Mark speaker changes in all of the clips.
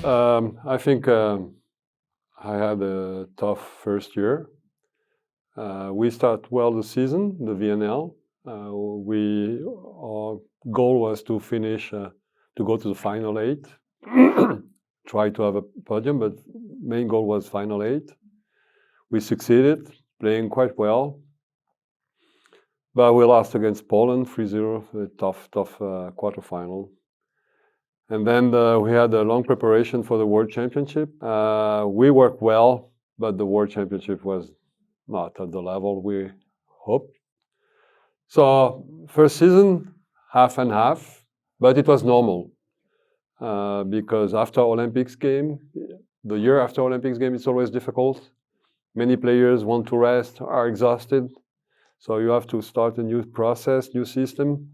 Speaker 1: I think I had a tough first year. We start well the season, the VNL. Our goal was to finish, to go to the final 8, try to have a podium, but main goal was final 8. We succeeded, playing quite well, but we lost against Poland 3-0, a tough quarterfinal. And then we had a long preparation for the World Championship. We worked well, but the World Championship was not at the level we hoped. So first season, half and half, but it was normal because after Olympics game, the year after Olympics game, it's always difficult. Many players want to rest, are exhausted. So you have to start a new process, new system.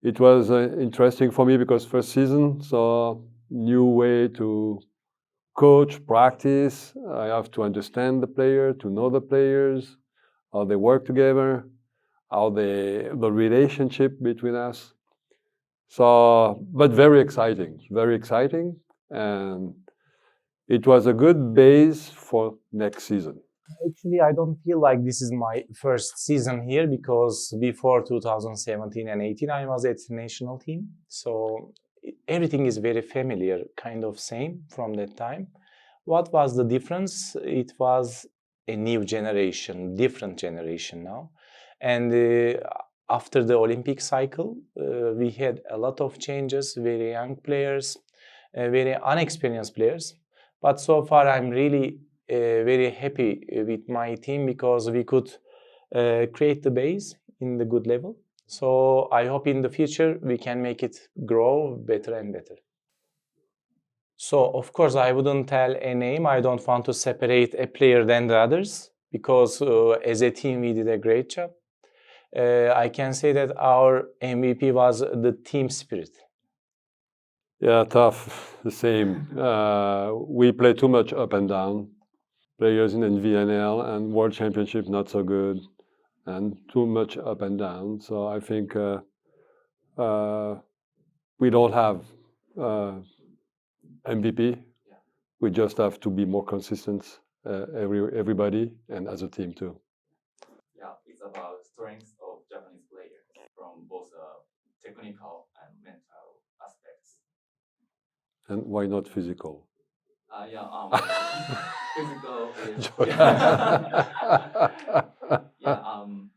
Speaker 1: It was interesting for me because first season, so new way to coach, practice. I have to understand the player, to know the players, how they work together, how the relationship between us. So, but very exciting, and it was a good base for next season.
Speaker 2: Actually, I don't feel like this is my first season here because before 2017 and 18, I was at the national team. So everything is very familiar, kind of same from that time. What was the difference? It was a new generation, different generation now. And after the Olympic cycle, we had a lot of changes, very young players, very unexperienced players. But so far, I'm really very happy with my team because we could create the base in the good level. So I hope in the future we can make it grow better and better. So of course I wouldn't tell a name. I don't want to separate a player than the others because as a team we did a great job. I can say that our MVP was the team spirit.
Speaker 1: Yeah, tough, the same. We play too much up and down. Players in VNL and World Championship not so good, and too much up and down. So I think we don't have MVP. We just have to be more consistent, everybody, and as a team too.
Speaker 3: Yeah, it's about strengths of Japanese players from both technical and mental aspects.
Speaker 1: And why not physical?
Speaker 3: Physical is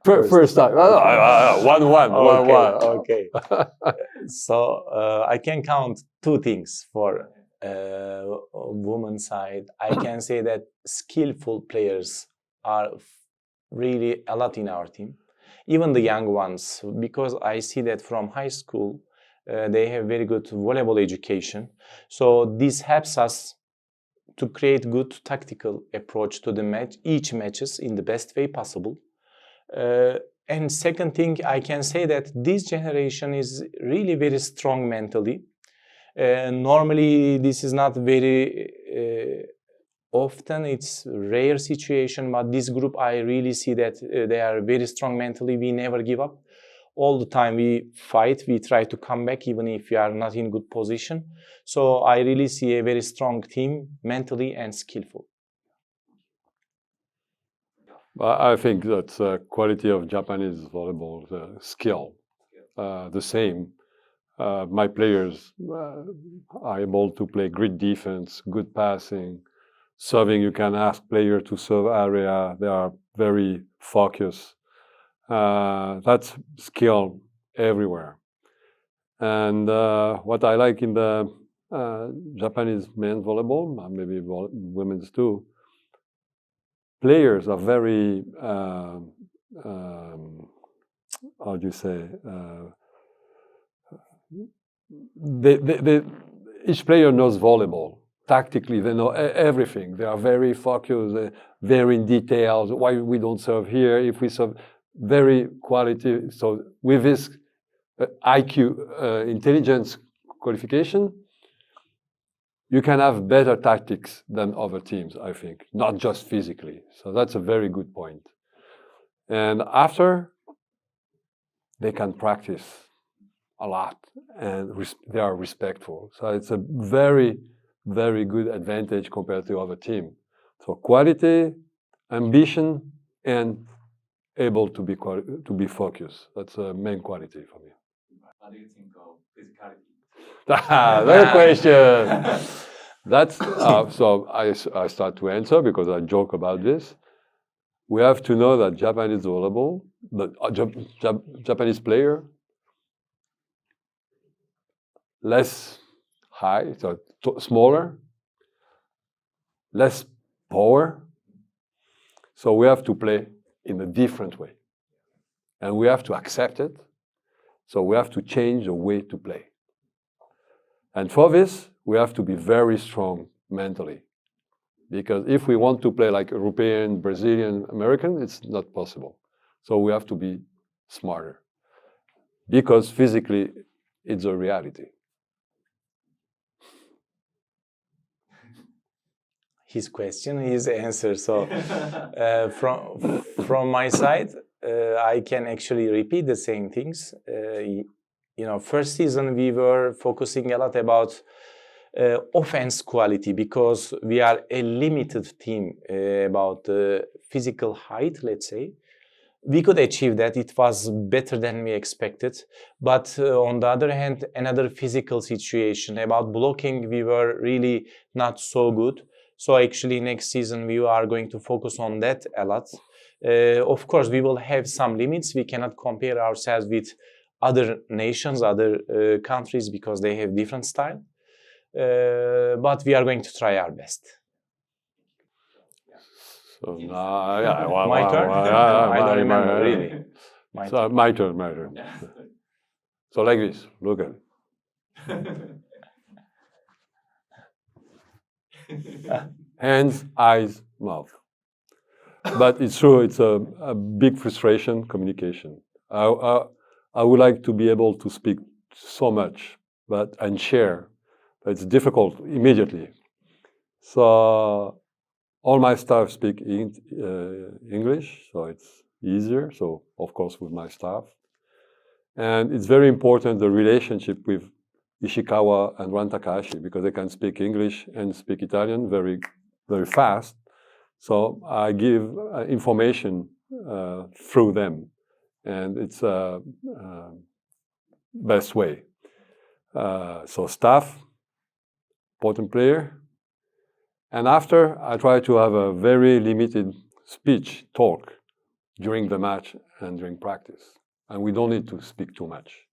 Speaker 1: first time. 1-1.
Speaker 2: Okay. So I can count two things for women's side. I can say that skillful players are really a lot in our team, even the young ones, because I see that from high school they have very good volleyball education. So this helps us to create good tactical approach to the match, each matches in the best way possible. And second thing, I can say that this generation is really very strong mentally. Normally, this is not very often, it's a rare situation, but this group, I really see that they are very strong mentally. We never give up. All the time we fight, we try to come back even if we are not in good position. So I really see a very strong team, mentally and skillful.
Speaker 1: I think that's the quality of Japanese volleyball, the skill, the same. My players are able to play great defense, good passing, serving. You can ask player to serve area. They are very focused. That's skill everywhere. And what I like in the Japanese men's volleyball, maybe women's too, players are very, how do you say, each player knows volleyball. Tactically, they know everything. They are very focused, very in details. Why we don't serve here, if we serve, very quality. So with this IQ, intelligence qualification, you can have better tactics than other teams, I think, not just physically. So that's a very good point. And after, they can practice a lot and they are respectful. So it's a very, very good advantage compared to other team. So quality, ambition, and able to be focused. That's a main quality for me.
Speaker 3: What do you think of physicality?
Speaker 1: That question. That's so I start to answer because I joke about this. We have to know that Japanese volleyball, the Japanese player, less high, so smaller, less power. So we have to play in a different way. And we have to accept it. So we have to change the way to play. And for this, we have to be very strong mentally. Because if we want to play like European, Brazilian, American, it's not possible. So we have to be smarter. Because physically, it's a reality.
Speaker 2: His question, his answer. So from my side, I can actually repeat the same things. First season we were focusing a lot about offense quality because we are a limited team about physical height, let's say. We could achieve that. It was better than we expected. But on the other hand, another physical situation about blocking, we were really not so good. So actually next season we are going to focus on that a lot. Of course, we will have some limits. We cannot compare ourselves with other nations, other countries because they have different style. But we are going to try our best.
Speaker 1: So
Speaker 2: my turn? I don't remember, really.
Speaker 1: My turn. So like this, look at it. Hands, eyes, mouth. But it's true, it's a big frustration, communication. I would like to be able to speak so much and share, but it's difficult immediately. So all my staff speak English, so it's easier, so of course with my staff. And it's very important, the relationship with Ishikawa and Ran Takahashi, because they can speak English and speak Italian very, very fast. So I give information through them, and it's a best way. So staff, important player, and after I try to have a very limited speech, talk during the match and during practice, and we don't need to speak too much.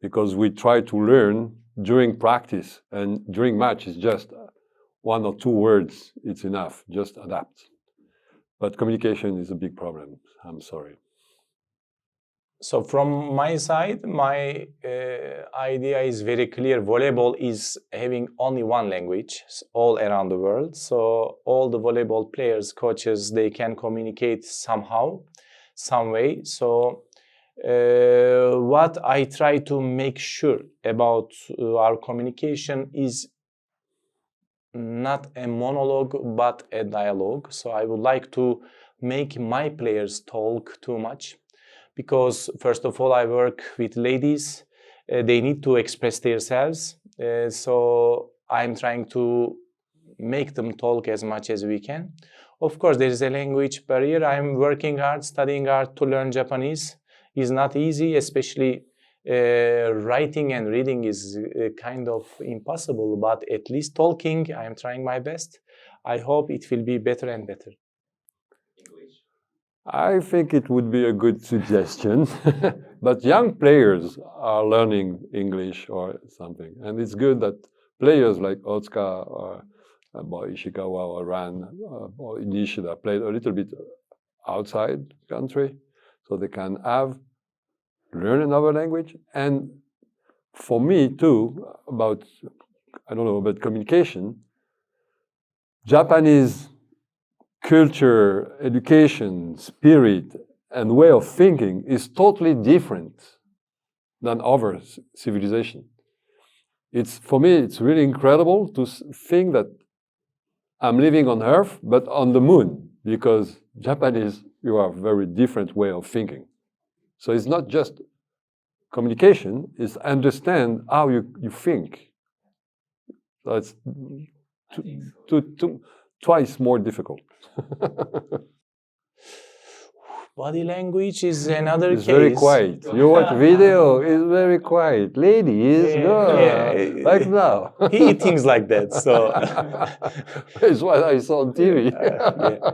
Speaker 1: Because we try to learn during practice and during match is just 1 or 2 words, it's enough, just adapt. But communication is a big problem, I'm sorry.
Speaker 2: So from my side, my idea is very clear. Volleyball is having only one language all around the world. So all the volleyball players, coaches, they can communicate somehow, some way. So what I try to make sure about our communication is not a monologue, but a dialogue. So I would like to make my players talk too much because, first of all, I work with ladies. They need to express themselves. So I'm trying to make them talk as much as we can. Of course, there is a language barrier. I'm working hard, studying hard to learn Japanese. Is not easy, especially writing and reading is kind of impossible, but at least talking, I am trying my best. I hope it will be better and better.
Speaker 3: English.
Speaker 1: I think it would be a good suggestion, but young players are learning English or something, and it's good that players like Otsuka or Ishikawa or Ran or Nishida played a little bit outside country, so they can learn another language. And for me too, about communication, Japanese culture, education, spirit, and way of thinking is totally different than other civilization. For me, it's really incredible to think that I'm living on Earth, but on the moon, because Japanese, you have a very different way of thinking. So it's not just communication, it's understand how you think. That's
Speaker 3: I think so.
Speaker 1: twice more difficult.
Speaker 2: Body language is another
Speaker 1: It's
Speaker 2: case.
Speaker 1: very quiet. You watch video, it's very quiet. Ladies, go like now.
Speaker 2: He thinks like that. So
Speaker 1: It's what I saw on TV.
Speaker 2: yeah.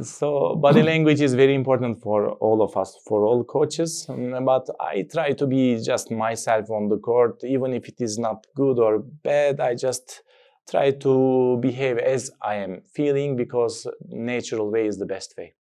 Speaker 2: So body language is very important for all of us, for all coaches. But I try to be just myself on the court, even if it is not good or bad. I just try to behave as I am feeling, because natural way is the best way.